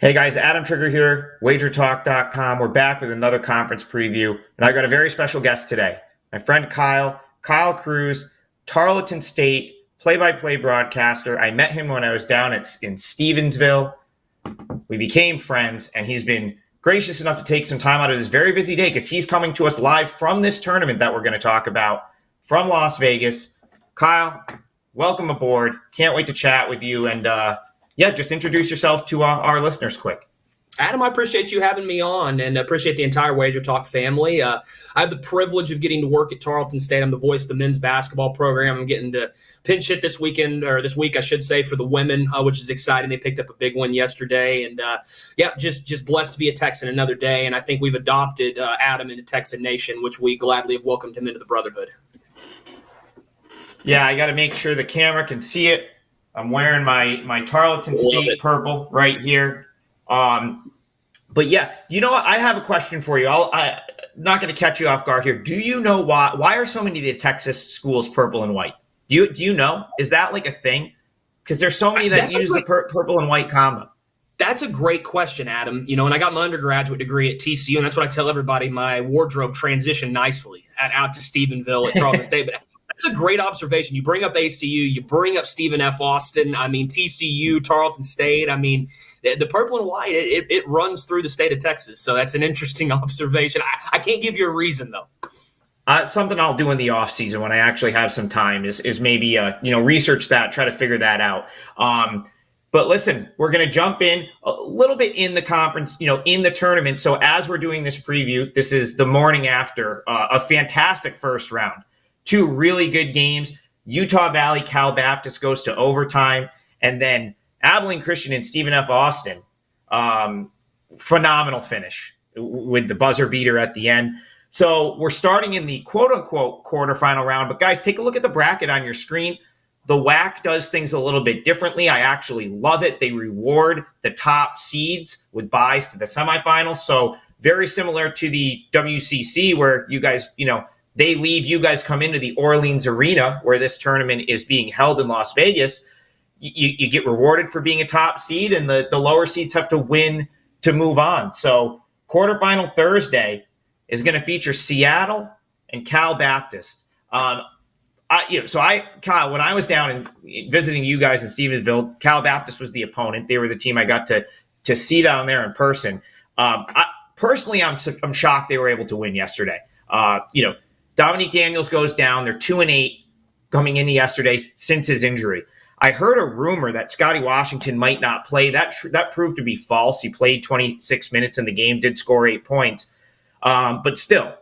Hey guys, Adam Trigger here, wagertalk.com. We're back with another conference preview, and I got a very special guest today. My friend Kyle Cruz, Tarleton State, play-by-play broadcaster. I met him when I was down in Stevensville. We became friends, and he's been gracious enough to take some time out of his very busy day because he's coming to us live from this tournament that we're going to talk about from Las Vegas. Kyle, welcome aboard. Can't wait to chat with you, and just introduce yourself to our listeners quick. Adam, I appreciate you having me on and appreciate the entire Wager Talk family. I have the privilege of getting to work at Charlton State. I'm the voice of the men's basketball program. I'm getting to pinch hit this week, I should say, for the women, which is exciting. They picked up a big one yesterday. And, just blessed to be a Texan another day. And I think we've adopted Adam into Texan Nation, which we gladly have welcomed him into the brotherhood. Yeah, I got to make sure the camera can see it. I'm wearing my Tarleton State purple right here. But yeah, you know what? I have a question for you. I'm not going to catch you off guard here. Do you know why are so many of the Texas schools purple and white? Do you know? Is that like a thing? Because there's so many that use the purple and white combo. That's a great question, Adam. And I got my undergraduate degree at TCU, and that's what I tell everybody. My wardrobe transitioned nicely out to Stephenville at Charlton State. But that's a great observation. You bring up ACU, you bring up Stephen F. Austin. TCU, Tarleton State. The purple and white, it runs through the state of Texas. So that's an interesting observation. I can't give you a reason, though. Something I'll do in the off season when I actually have some time is maybe research that, try to figure that out. But listen, we're going to jump in a little bit in the conference, in the tournament. So as we're doing this preview, this is the morning after a fantastic first round. Two really good games. Utah Valley, Cal Baptist goes to overtime. And then Abilene Christian and Stephen F. Austin, phenomenal finish with the buzzer beater at the end. So we're starting in the quote-unquote quarterfinal round. But guys, take a look at the bracket on your screen. The WAC does things a little bit differently. I actually love it. They reward the top seeds with buys to the semifinals. So very similar to the WCC where you guys, they leave, you guys come into the Orleans Arena where this tournament is being held in Las Vegas. You get rewarded for being a top seed, and the lower seeds have to win to move on. So quarterfinal Thursday is going to feature Seattle and Cal Baptist. Kyle, when I was down and visiting you guys in Stevensville, Cal Baptist was the opponent. They were the team I got to see down there in person. I'm shocked they were able to win yesterday. Dominique Daniels goes down. They're 2-8 coming into yesterday since his injury. I heard a rumor that Scotty Washington might not play. That proved to be false. He played 26 minutes in the game, did score 8 points. But still,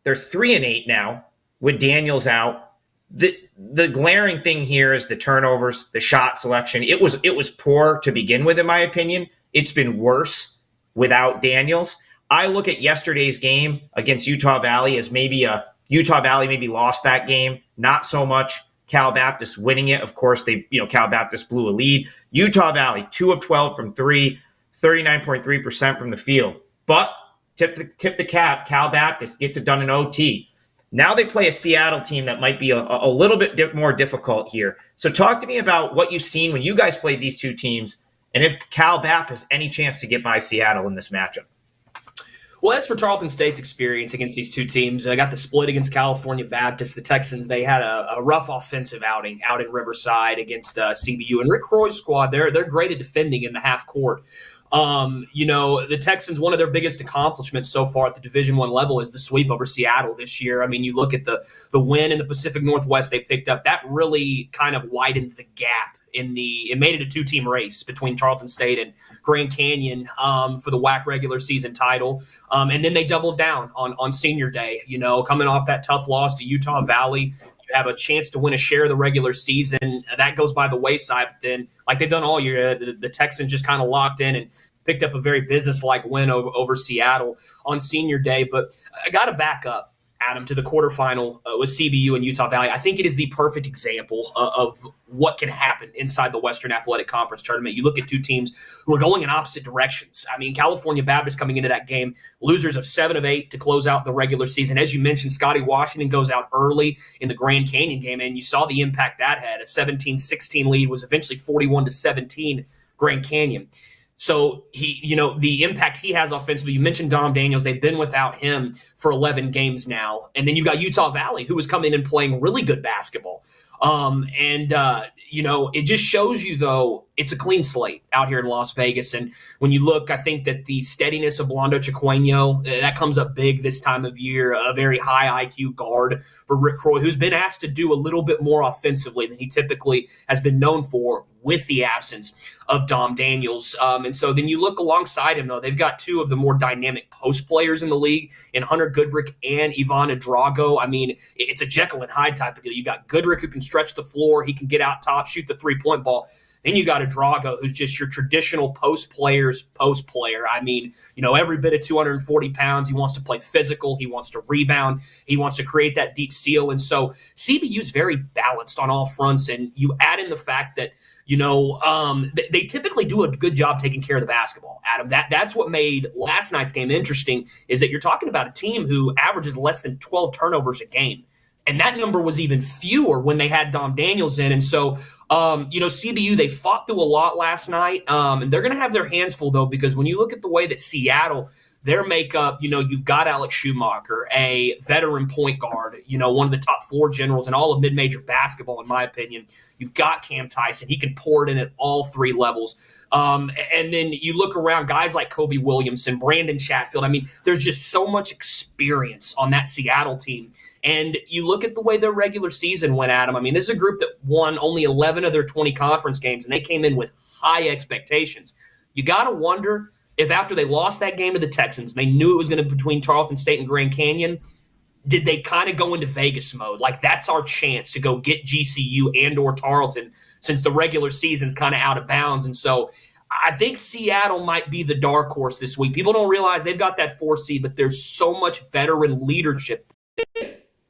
they're 3-8 now with Daniels out. The glaring thing here is the turnovers, the shot selection. It was poor to begin with, in my opinion. It's been worse without Daniels. I look at yesterday's game against Utah Valley as maybe Utah Valley maybe lost that game. Not so much Cal Baptist winning it. Of course, Cal Baptist blew a lead. Utah Valley, 2 of 12 from 3, 39.3% from the field. But tip the cap, Cal Baptist gets it done in OT. Now they play a Seattle team that might be a little bit more difficult here. So talk to me about what you've seen when you guys played these two teams, and if Cal Baptist any chance to get by Seattle in this matchup. Well, as for Tarleton State's experience against these two teams, I got the split against California Baptist. The Texans, they had a rough offensive outing out in Riverside against CBU. And Rick Roy's squad, they're great at defending in the half court. The Texans, one of their biggest accomplishments so far at the Division I level is the sweep over Seattle this year. You look at the win in the Pacific Northwest they picked up. That really kind of widened the gap it made it a two-team race between Charlton State and Grand Canyon for the WAC regular season title. And then they doubled down on senior day, coming off that tough loss to Utah Valley. You have a chance to win a share of the regular season. That goes by the wayside. But then, like they've done all year, the Texans just kind of locked in and picked up a very business-like win over Seattle on senior day. But I got to back up, Adam, to the quarterfinal with CBU and Utah Valley. I think it is the perfect example of what can happen inside the Western Athletic Conference tournament. You look at two teams who are going in opposite directions. California Baptist coming into that game, losers of 7 of 8 to close out the regular season. As you mentioned, Scotty Washington goes out early in the Grand Canyon game, and you saw the impact that had. A 17-16 lead was eventually 41-17 Grand Canyon. So the impact he has offensively, you mentioned Dom Daniels. They've been without him for 11 games now. And then you've got Utah Valley, who was coming in and playing really good basketball. It just shows you, though, it's a clean slate out here in Las Vegas. And when you look, I think that the steadiness of Blondo Chiqueño, that comes up big this time of year, a very high IQ guard for Rick Croy, who's been asked to do a little bit more offensively than he typically has been known for with the absence of Dom Daniels. And so then you look alongside him, though, they've got two of the more dynamic post players in the league in Hunter Goodrick and Ivan Drago. I mean, it's a Jekyll and Hyde type of deal. You got Goodrick, who can stretch the floor. He can get out top, shoot the three-point ball. Then you got a Drago, who's just your traditional post player. I mean, every bit of 240 pounds. He wants to play physical. He wants to rebound. He wants to create that deep seal. And so CBU's very balanced on all fronts. And you add in the fact that, they typically do a good job taking care of the basketball, Adam. That's what made last night's game interesting, is that you're talking about a team who averages less than 12 turnovers a game. And that number was even fewer when they had Dom Daniels in. And so, CBU, they fought through a lot last night. And they're going to have their hands full, though, because when you look at the way that Seattle, their makeup, you've got Alex Schumacher, a veteran point guard, one of the top floor generals in all of mid-major basketball, in my opinion. You've got Cam Tyson. He can pour it in at all three levels. And then you look around, guys like Kobe Williamson, Brandon Chatfield. I mean, there's just so much experience on that Seattle team. And you look at the way their regular season went, Adam. I mean, this is a group that won only 11 of their 20 conference games, and they came in with high expectations. You got to wonder if after they lost that game to the Texans, they knew it was going to be between Tarleton State and Grand Canyon, did they kind of go into Vegas mode? Like, that's our chance to go get GCU and or Tarleton since the regular season's kind of out of bounds. And so I think Seattle might be the dark horse this week. People don't realize they've got that 4 seed, but there's so much veteran leadership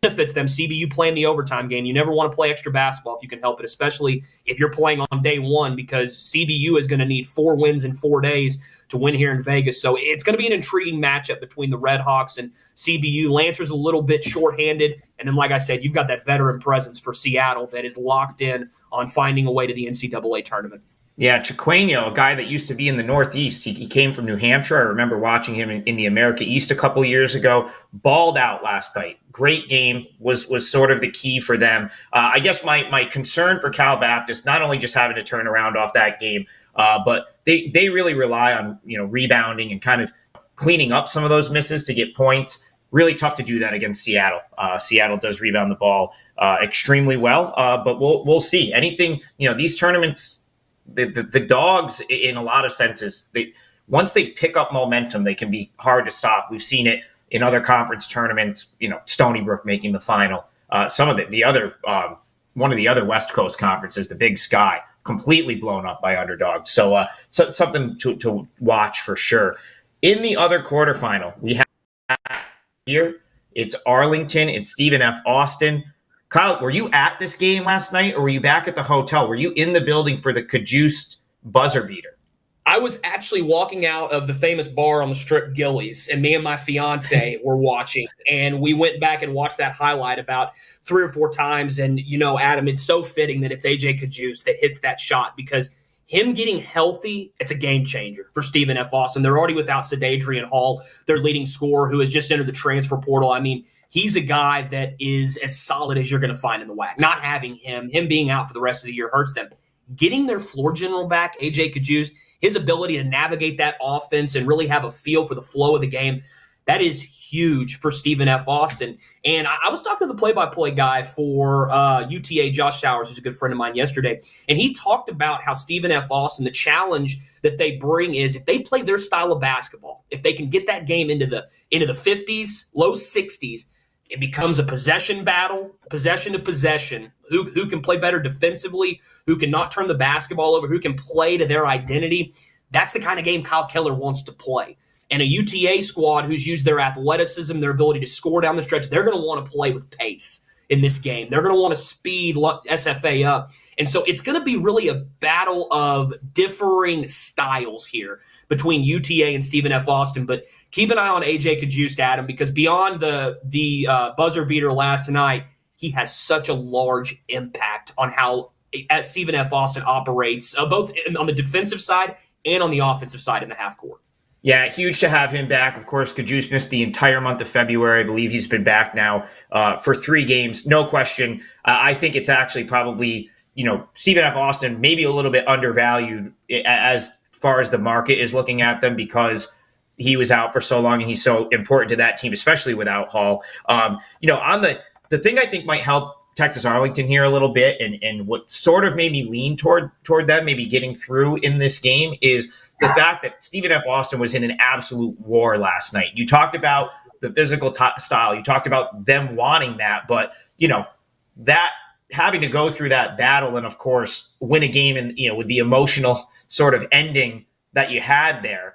benefits them. CBU playing the overtime game. You never want to play extra basketball if you can help it, especially if you're playing on day one, because CBU is going to need 4 wins in 4 days to win here in Vegas. So it's going to be an intriguing matchup between the Red Hawks and CBU. Lancer's a little bit shorthanded. And then, like I said, you've got that veteran presence for Seattle that is locked in on finding a way to the NCAA tournament. Yeah, Chiqueño, a guy that used to be in the Northeast. He came from New Hampshire. I remember watching him in the America East a couple of years ago. Balled out last night. Great game, was sort of the key for them. I guess my concern for Cal Baptist, not only just having to turn around off that game, but they really rely on rebounding and kind of cleaning up some of those misses to get points. Really tough to do that against Seattle. Seattle does rebound the ball extremely well, but we'll see. Anything, these tournaments, the Dogs, in a lot of senses, once they pick up momentum, they can be hard to stop. We've seen it in other conference tournaments. Stony Brook making the final. Some of the other one of the other West Coast conferences, the Big Sky, completely blown up by underdogs. So something to watch for sure. In the other quarterfinal, we have here. It's Arlington. It's Stephen F. Austin. Kyle, were you at this game last night, or were you back at the hotel? Were you in the building for the Cajuste buzzer beater? I was actually walking out of the famous bar on the Strip, Gillies, and me and my fiance were watching, and we went back and watched that highlight about 3 or 4 times. And, Adam, it's so fitting that it's AJ Cajuste that hits that shot, because him getting healthy, it's a game changer for Stephen F. Austin. They're already without Sadadrian Hall, their leading scorer, who has just entered the transfer portal. I mean, he's a guy that is as solid as you're going to find in the WAC. Not having him being out for the rest of the year hurts them. Getting their floor general back, AJ Cajuste, his ability to navigate that offense and really have a feel for the flow of the game, that is huge for Stephen F. Austin. And I was talking to the play-by-play guy for UTA, Josh Showers, who's a good friend of mine, yesterday, and he talked about how Stephen F. Austin, the challenge that they bring is, if they play their style of basketball, if they can get that game into the 50s, low 60s, it becomes a possession battle, possession to possession. Who can play better defensively, who can not turn the basketball over, who can play to their identity. That's the kind of game Kyle Keller wants to play. And a UTA squad who's used their athleticism, their ability to score down the stretch, they're going to want to play with pace in this game. They're going to want to speed SFA up. And so it's going to be really a battle of differing styles here between UTA and Stephen F. Austin. But keep an eye on AJ Cajuste, Adam, because beyond the buzzer beater last night, he has such a large impact on how Stephen F. Austin operates, both on the defensive side and on the offensive side in the half court. Yeah, huge to have him back. Of course, Kajus missed the entire month of February. I believe he's been back now for 3 games. No question. I think it's actually probably, Stephen F. Austin maybe a little bit undervalued as far as the market is looking at them because he was out for so long and he's so important to that team, especially without Hall. On the thing I think might help Texas Arlington here a little bit and what sort of made me lean toward them maybe getting through in this game is the fact that Stephen F. Austin was in an absolute war last night. You talked about the physical style. You talked about them wanting that, but that having to go through that battle and of course win a game and with the emotional sort of ending that you had there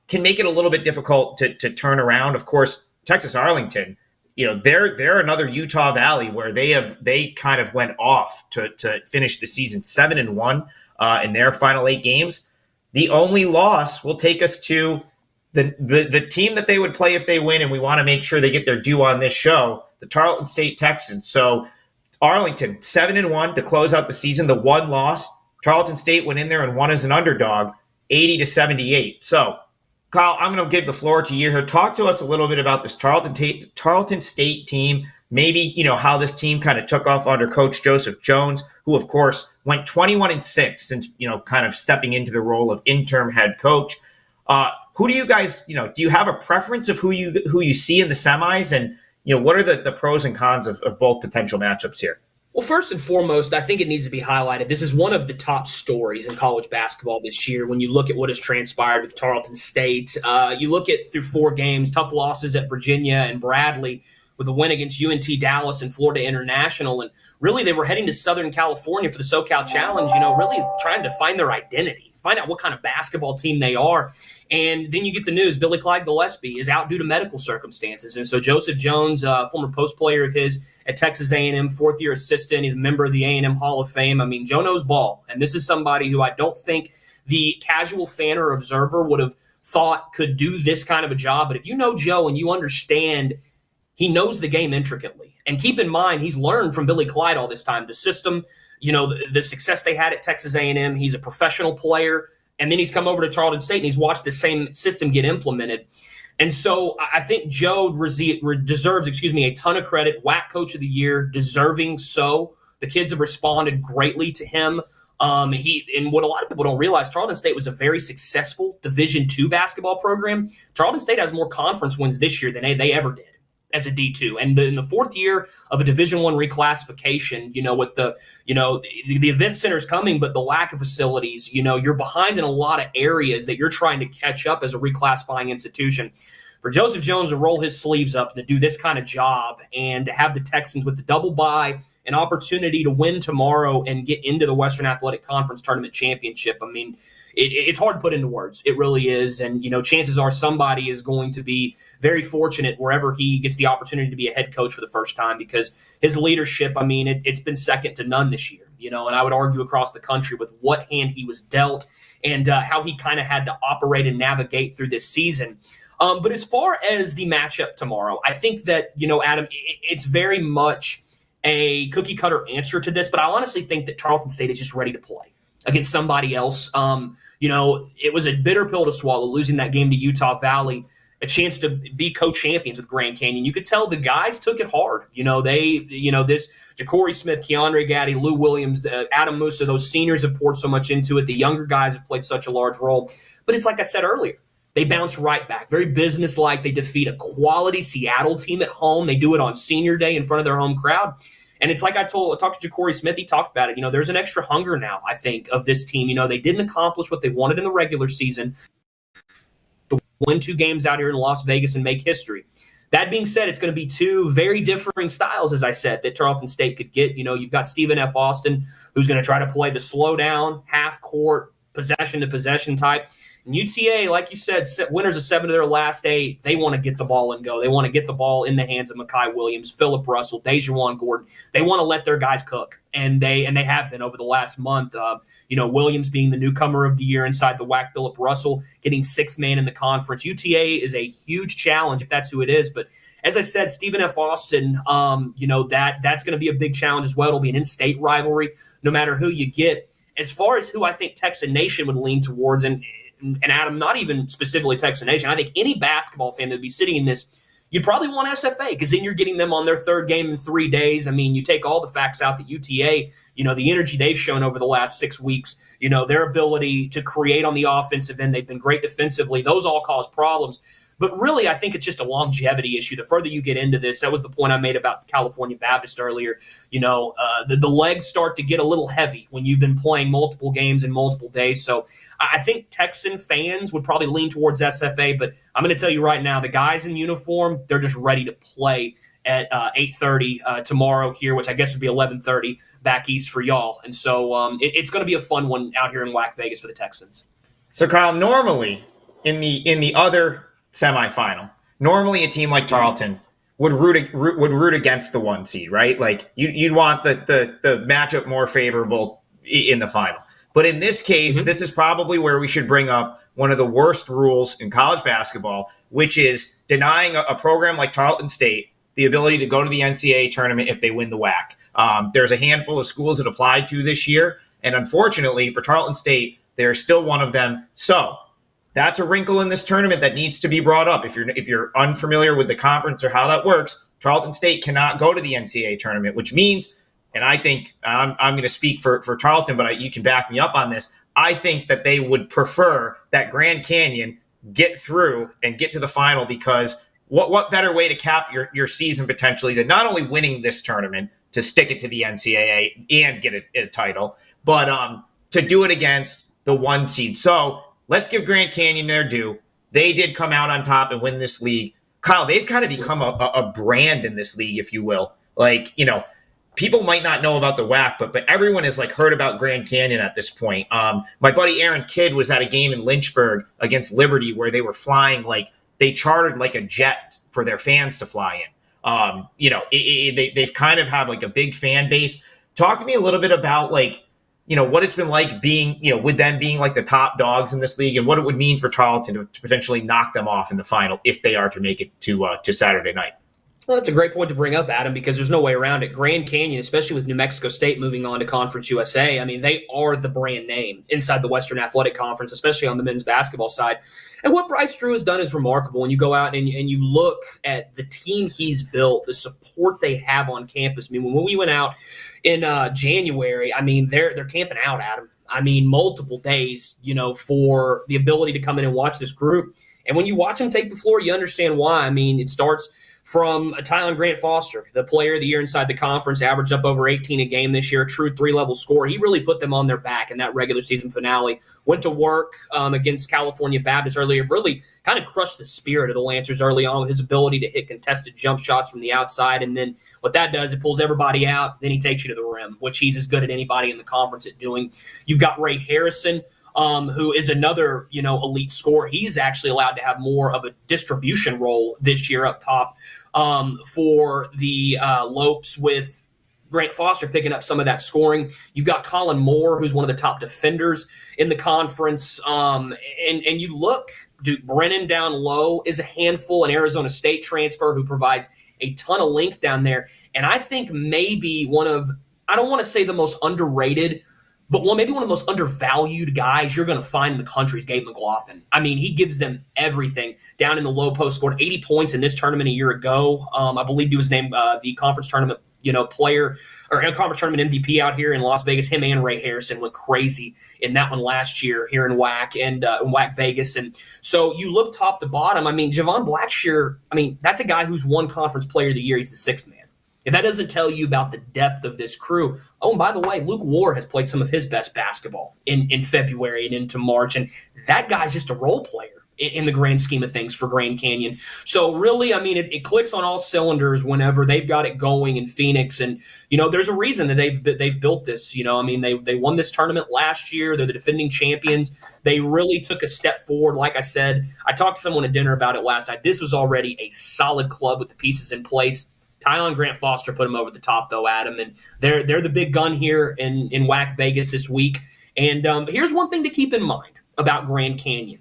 can make it a little bit difficult to turn around. Of course, Texas Arlington, they're another Utah Valley where they kind of went off to finish the season 7-1 in their final 8 games. The only loss will take us to the team that they would play if they win, and we want to make sure they get their due on this show, the Tarleton State Texans. So Arlington, 7-1 to close out the season, the one loss. Charlton State went in there and won as an underdog, 80-78. So, Kyle, I'm going to give the floor to you here. Talk to us a little bit about this Tarleton State team, maybe, how this team kind of took off under Coach Joseph Jones, who, of course, went 21-6 since, kind of stepping into the role of interim head coach. Who do you guys, do you have a preference of who you see in the semis? And, what are the pros and cons of both potential matchups here? Well, first and foremost, I think it needs to be highlighted. This is one of the top stories in college basketball this year. When you look at what has transpired with Tarleton State, you look at through 4 games, tough losses at Virginia and Bradley, with a win against UNT Dallas and Florida International. And really, they were heading to Southern California for the SoCal Challenge, really trying to find their identity, find out what kind of basketball team they are. And then you get the news, Billy Clyde Gillespie is out due to medical circumstances. And so Joseph Jones, former post player of his at Texas A&M, 4th-year assistant, he's a member of the A&M Hall of Fame. I mean, Joe knows ball. And this is somebody who I don't think the casual fan or observer would have thought could do this kind of a job. But if you know Joe and you understand he knows the game intricately. And keep in mind, he's learned from Billy Clyde all this time, the system, the success they had at Texas A&M. He's a professional player. And then he's come over to Charlton State and he's watched the same system get implemented. And so I think Joe deserves, a ton of credit. WAC Coach of the Year, deserving so. The kids have responded greatly to him. And what a lot of people don't realize, Charlton State was a very successful Division II basketball program. Charlton State has more conference wins this year than they ever did as a D2. And in the 4th year of a Division I reclassification, with the event center's coming, but the lack of facilities, you're behind in a lot of areas that you're trying to catch up as a reclassifying institution. For Joseph Jones to roll his sleeves up and to do this kind of job and to have the Texans with the double bye, an opportunity to win tomorrow and get into the Western Athletic Conference Tournament Championship, I mean, it's hard to put into words. It really is. And, chances are somebody is going to be very fortunate wherever he gets the opportunity to be a head coach for the first time because his leadership, I mean, it's been second to none this year, and I would argue across the country with what hand he was dealt and how he kind of had to operate and navigate through this season. But as far as the matchup tomorrow, I think that, Adam, it's very much a cookie-cutter answer to this, but I honestly think that Charlton State is just ready to play against somebody else. It was a bitter pill to swallow, losing that game to Utah Valley, a chance to be co-champions with Grand Canyon. You could tell the guys took it hard. This Ja'Cory Smith, Keandre Gaddy, Lou Williams, Adam Musa, those seniors have poured so much into it. The younger guys have played such a large role. But it's like I said earlier, they bounce right back. Very businesslike. They defeat a quality Seattle team at home. They do it on senior day in front of their home crowd. And it's like I talked to Ja'Cory Smith. He talked about it. There's an extra hunger now, I think, of this team. They didn't accomplish what they wanted in the regular season to win 2 games out here in Las Vegas and make history. That being said, it's going to be 2 very differing styles, as I said, that Tarleton State could get. You've got Stephen F. Austin, who's going to try to play the slow down, half court, possession-to-possession type. And UTA, like you said, winners of 7 of their last 8, they want to get the ball and go. They want to get the ball in the hands of Mekhi Williams, Phillip Russell, Dejuan Gordon. They want to let their guys cook, and they have been over the last month. Williams being the newcomer of the year inside the WAC, Phillip Russell getting 6th man in the conference. UTA is a huge challenge if that's who it is, but as I said, Stephen F. Austin, that's going to be a big challenge as well. It'll be an in-state rivalry no matter who you get. as far as who I think Texan Nation would lean towards, and Adam, not even specifically Texan Nation, I think any basketball fan that would be sitting in this, you'd probably want SFA, because then you're getting them on their third game in 3 days. I mean, you take all the facts out that UTA, the energy they've shown over the last 6 weeks, their ability to create on the offensive end, they've been great defensively. Those all cause problems. But really, I think it's just a longevity issue. The further you get into this, that was the point I made about California Baptist earlier. The legs start to get a little heavy when you've been playing multiple games in multiple days. So I think Texan fans would probably lean towards SFA. But I'm going to tell you right now, the guys in uniform, they're just ready to play at 8:30 tomorrow here, which I guess would be 11:30 back east for y'all. And so it's going to be a fun one out here in WAC Vegas for the Texans. So, Kyle, normally in the other semifinal, normally a team like Tarleton would root against the 1 seed, right? Like you'd want the matchup more favorable in the final. But in this case, this is probably where we should bring up one of the worst rules in college basketball, which is denying a program like Tarleton State the ability to go to the NCAA tournament if they win the WAC. There's a handful of schools that applied to this year, and unfortunately for Tarleton State, they're still one of them. So that's a wrinkle in this tournament that needs to be brought up. If you're unfamiliar with the conference or how that works, Charlton State cannot go to the NCAA tournament, which means, and I think I'm going to speak for Tarleton, but you can back me up on this. I think that they would prefer that Grand Canyon get through and get to the final, because what better way to cap your season potentially than not only winning this tournament to stick it to the NCAA and get a title, but to do it against the 1 seed. So let's give Grand Canyon their due. They did come out on top and win this league. Kyle, they've kind of become a brand in this league, if you will. Like, people might not know about the WAC, but everyone has heard about Grand Canyon at this point. My buddy Aaron Kidd was at a game in Lynchburg against Liberty where they were flying they chartered a jet for their fans to fly in. They've kind of have a big fan base. Talk to me a little bit about what it's been like being, with them being the top dogs in this league, and what it would mean for Tarleton to potentially knock them off in the final if they are to make it to Saturday night. Well, that's a great point to bring up, Adam, because there's no way around it. Grand Canyon, especially with New Mexico State moving on to Conference USA, I mean, they are the brand name inside the Western Athletic Conference, especially on the men's basketball side. And what Bryce Drew has done is remarkable. When you go out and you look at the team he's built, the support they have on campus. I mean, when we went out in January, I mean, they're camping out, Adam. I mean, multiple days, for the ability to come in and watch this group. And when you watch them take the floor, you understand why. I mean, it starts from Tylen Grant Foster, the player of the year inside the conference, averaged up over 18 a game this year, a true 3-level scorer. He really put them on their back in that regular season finale. Went to work against California Baptist earlier, really kind of crushed the spirit of the Lancers early on with his ability to hit contested jump shots from the outside. And then what that does, it pulls everybody out. Then he takes you to the rim, which he's as good at anybody in the conference at doing. You've got Ray Harrison, who is another, elite scorer. He's actually allowed to have more of a distribution role this year up top for the Lopes, with Grant Foster picking up some of that scoring. You've got Colin Moore, who's one of the top defenders in the conference. And you look, Duke Brennan down low is a handful, an Arizona State transfer who provides a ton of length down there. And I think maybe one of, I don't want to say the most underrated, but maybe one of the most undervalued guys you're going to find in the country is Gabe McLaughlin. I mean, he gives them everything down in the low post. Scored 80 points in this tournament a year ago. I believe he was named the conference tournament player or conference tournament MVP out here in Las Vegas. Him and Ray Harrison went crazy in that one last year here in WAC and in WAC Vegas. And so you look top to bottom. I mean, Javon Blackshear, I mean, that's a guy who's won conference player of the year. He's the 6th man. If that doesn't tell you about the depth of this crew, oh, and by the way, Luke Ward has played some of his best basketball in February and into March, and that guy's just a role player in the grand scheme of things for Grand Canyon. So really, I mean, it clicks on all cylinders whenever they've got it going in Phoenix, and there's a reason that they've built this. I mean, they won this tournament last year. They're the defending champions. They really took a step forward. Like I said, I talked to someone at dinner about it last night. This was already a solid club with the pieces in place. Tylen Grant Foster put him over the top, though, Adam, and they're the big gun here in WAC Vegas this week. And here's one thing to keep in mind about Grand Canyon.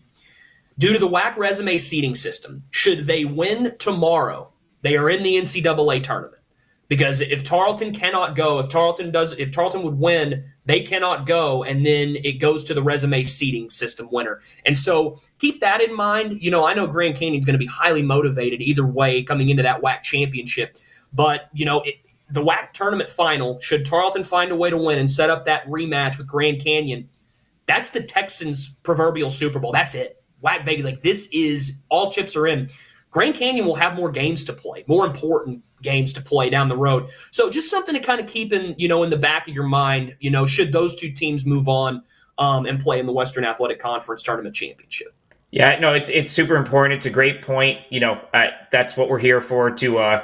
Due to the WAC resume seeding system, should they win tomorrow, they are in the NCAA tournament. Because if Tarleton cannot go, if Tarleton would win, they cannot go, and then it goes to the resume seeding system winner. And so keep that in mind. I know Grand Canyon's going to be highly motivated either way coming into that WAC championship. But, the WAC tournament final, should Tarleton find a way to win and set up that rematch with Grand Canyon, that's the Texans' proverbial Super Bowl. That's it. WAC Vegas, this is all chips are in. Grand Canyon will have more games to play, more important games to play down the road. So just something to kind of keep in the back of your mind, should those two teams move on and play in the Western Athletic Conference Tournament Championship. Yeah, no, it's super important. It's a great point. That's what we're here for, to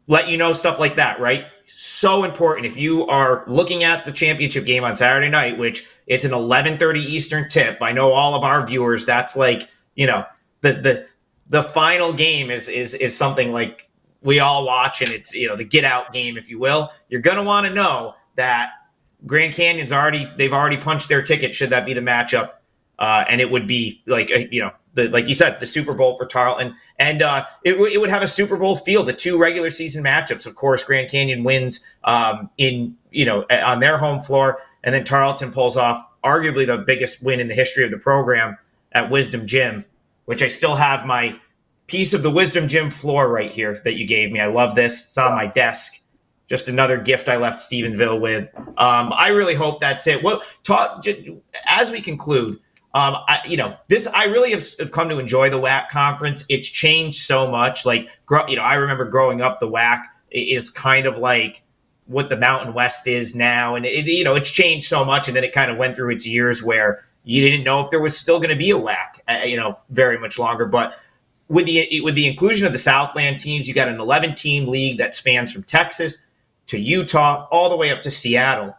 let you know stuff like that, right? So important. If you are looking at the championship game on Saturday night, which it's an 11:30 Eastern tip, I know all of our viewers, that's like, the final game is something like we all watch, and it's, the get out game, if you will. You're going to want to know that Grand Canyon's they've already punched their ticket should that be the matchup. And it would be like, like you said, the Super Bowl for Tarleton. And it would have a Super Bowl feel, the two regular season matchups. Of course, Grand Canyon wins on their home floor, and then Tarleton pulls off arguably the biggest win in the history of the program at Wisdom Gym, which I still have my piece of the Wisdom Gym floor right here that you gave me. I love this. It's on my desk. Just another gift I left Stephenville with. I really hope that's it. As we conclude, I really have come to enjoy the WAC conference. It's changed so much. I remember growing up, the WAC is kind of like what the Mountain West is now, and it's changed so much. And then it kind of went through its years where you didn't know if there was still going to be a WAC, very much longer. But with the inclusion of the Southland teams, you got an 11-team league that spans from Texas to Utah all the way up to Seattle.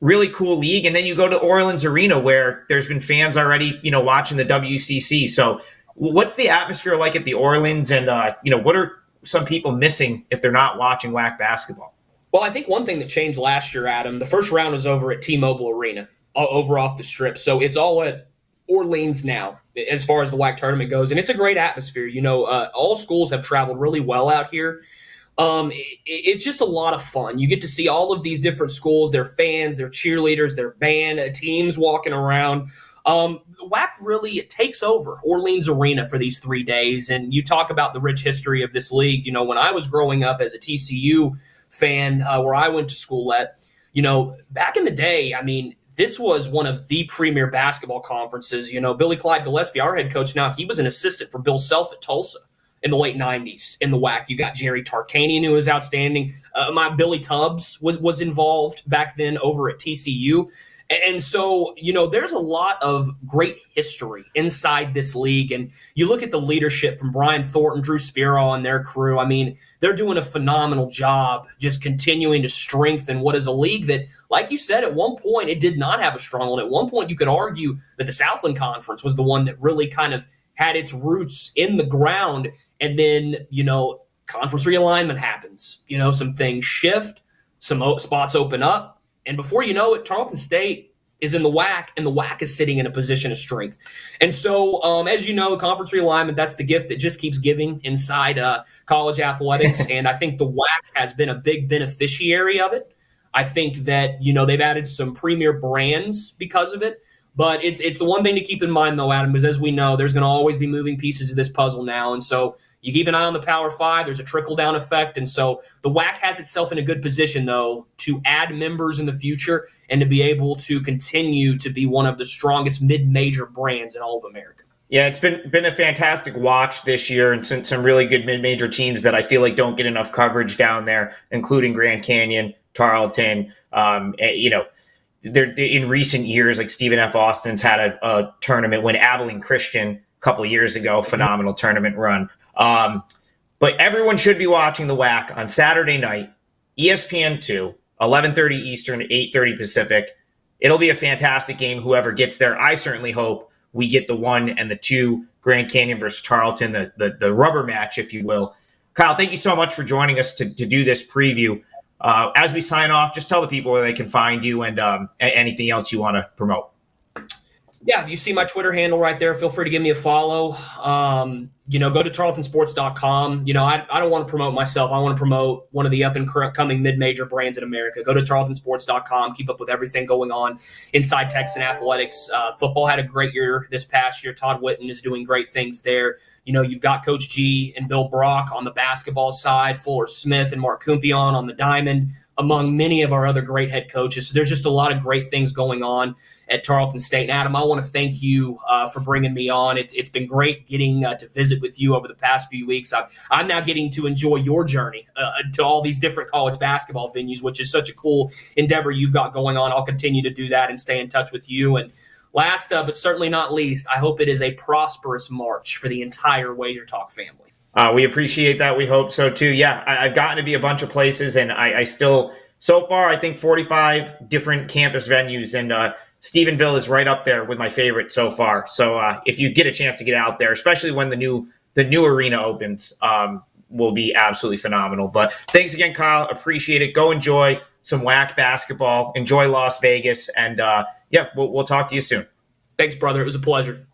Really cool league. And then you go to Orleans Arena, where there's been fans already, watching the WCC. So what's the atmosphere like at the Orleans? And, what are some people missing if they're not watching WAC basketball? Well, I think one thing that changed last year, Adam, the first round was over at T-Mobile Arena, over off the Strip. So it's all at Orleans now, as far as the WAC tournament goes. And it's a great atmosphere. All schools have traveled really well out here. It's just a lot of fun. You get to see all of these different schools, their fans, their cheerleaders, their band, teams walking around. WAC really takes over Orleans Arena for these 3 days. And you talk about the rich history of this league. When I was growing up as a TCU fan, where I went to school at, back in the day, this was one of the premier basketball conferences. Billy Clyde Gillespie, our head coach now, he was an assistant for Bill Self at Tulsa in the late 90s in the WAC. You got Jerry Tarkanian, who was outstanding. My Billy Tubbs was involved back then over at TCU. And so, there's a lot of great history inside this league. And you look at the leadership from Brian Thornton, Drew Spiro, and their crew. They're doing a phenomenal job just continuing to strengthen what is a league that, like you said, at one point it did not have a strong one. At one point you could argue that the Southland Conference was the one that really kind of had its roots in the ground. And then, conference realignment happens. Some things shift, some spots open up. And before you know it, Charlton State is in the WAC, and the WAC is sitting in a position of strength. And so, as you know, conference realignment, that's the gift that just keeps giving inside college athletics. And I think the WAC has been a big beneficiary of it. I think that, they've added some premier brands because of it. But it's the one thing to keep in mind, though, Adam, is as we know, there's going to always be moving pieces of this puzzle now. And so you keep an eye on the Power Five. There's a trickle-down effect. And so the WAC has itself in a good position, though, to add members in the future and to be able to continue to be one of the strongest mid-major brands in all of America. Yeah, it's been a fantastic watch this year, and some really good mid-major teams that I feel like don't get enough coverage down there, including Grand Canyon, Tarleton, They're in recent years, like Stephen F. Austin's had a tournament win. Abilene Christian a couple of years ago, phenomenal tournament run. But everyone should be watching the WAC on Saturday night, ESPN2, 11:30 Eastern, 8:30 Pacific. It'll be a fantastic game, whoever gets there. I certainly hope we get the 1 and the 2, Grand Canyon versus Tarleton, the rubber match, if you will. Kyle, thank you so much for joining us to do this preview. As we sign off, just tell the people where they can find you and anything else you want to promote. Yeah, you see my Twitter handle right there. Feel free to give me a follow. Go to tarletonsports.com. I don't want to promote myself. I want to promote one of the up and coming mid-major brands in America. Go to tarletonsports.com. Keep up with everything going on inside Texan athletics. Football had a great year this past year. Todd Whitten is doing great things there. You've got Coach G and Bill Brock on the basketball side, Fuller Smith and Mark Kumpion on the diamond, among many of our other great head coaches. So there's just a lot of great things going on at Tarleton State. And Adam, I want to thank you for bringing me on. It's been great getting to visit with you over the past few weeks. I'm now getting to enjoy your journey to all these different college basketball venues, which is such a cool endeavor you've got going on. I'll continue to do that and stay in touch with you. And last, but certainly not least, I hope it is a prosperous March for the entire Wager Talk family. We appreciate that. We hope so too. Yeah, I've gotten to be a bunch of places, and I still, so far, I think 45 different campus venues, and Stephenville is right up there with my favorite so far. So if you get a chance to get out there, especially when the new arena opens, will be absolutely phenomenal. But thanks again, Kyle. Appreciate it. Go enjoy some WAC basketball. Enjoy Las Vegas, and we'll talk to you soon. Thanks, brother. It was a pleasure.